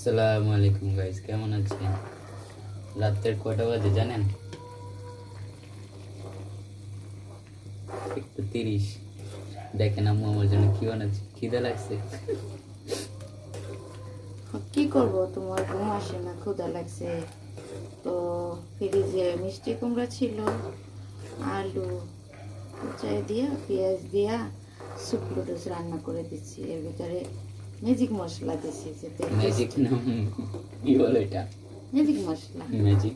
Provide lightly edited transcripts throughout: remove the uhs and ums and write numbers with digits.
আসসালামু আলাইকুম গাইস, কেমন আছেন? রাতের কয়টা বাজে জানেন? 1:30। দেখেন আম্মু আমার জন্য কি বানাচ্ছে, খিদে লাগছে। কি করব, তোমার ঘুম আসে না, ক্ষুধা লাগছে তো ফ্রিজে মিষ্টি কুমড়া ছিল, আলু কুচাই দিয়া পেঁয়াজ দিয়া স্যুপ নুডলস রান্না করে দিচ্ছি। এর ভিতরে ম্যাজিক মশলা দিচ্ছি যাতে ম্যাজিক নাম কি বলে এটা? ম্যাজিক মশলা ম্যাজিক।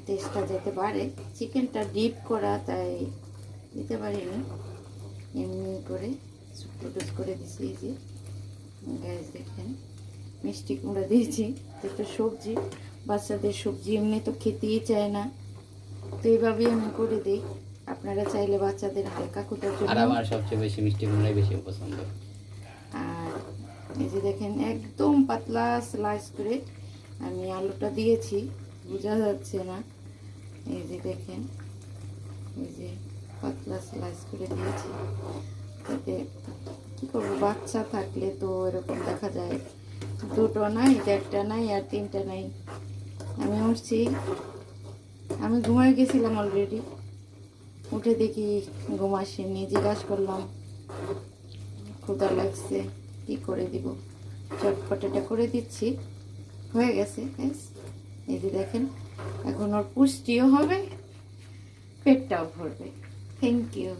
টেস্টটা যেতে পারে। চিকেনটা ডিপ করা তাই দিতে পারিনি, এমনি করে স্যুপ নুডলস করে দিচ্ছি। এই যে গ্যাস দেখেন, মিষ্টি কুমড়া দিয়েছি, একটা সবজি, বাচ্চাদের সবজি এমনি তো খেতেই চায় না, তো এইভাবেই আমি করে দিই। আপনারা চাইলে বাচ্চাদের হালকা কোটার আর জন্য। আমার সবচেয়ে বেশি মিষ্টি কুমড়াই বেশি পছন্দ। আর এই যে দেখেন একদম পাতলা স্লাইস করে আমি আলুটা দিয়েছি, বোঝা যাচ্ছে না। এই যে দেখেন, এই যে পাতলা স্লাইস করে দিয়েছি, তাতে কী করবো, বাচ্চা থাকলে তো এরকম দেখা যায় দুটো নাই, একটা নাই, আর তিনটা নাই। আমি উঠছি, আমি ঘুমাই গেছিলাম অলরেডি, উঠে দেখি ঘুম আসেনি, জিজ্ঞাসা করলাম ক্ষুধা লাগছে, কি করে দিব, চটপটাটা করে দিচ্ছি, হয়ে গেছে। এই যে দেখেন, এখন ওর পুষ্টিও হবে, পেটটাও ভরবে। Thank you.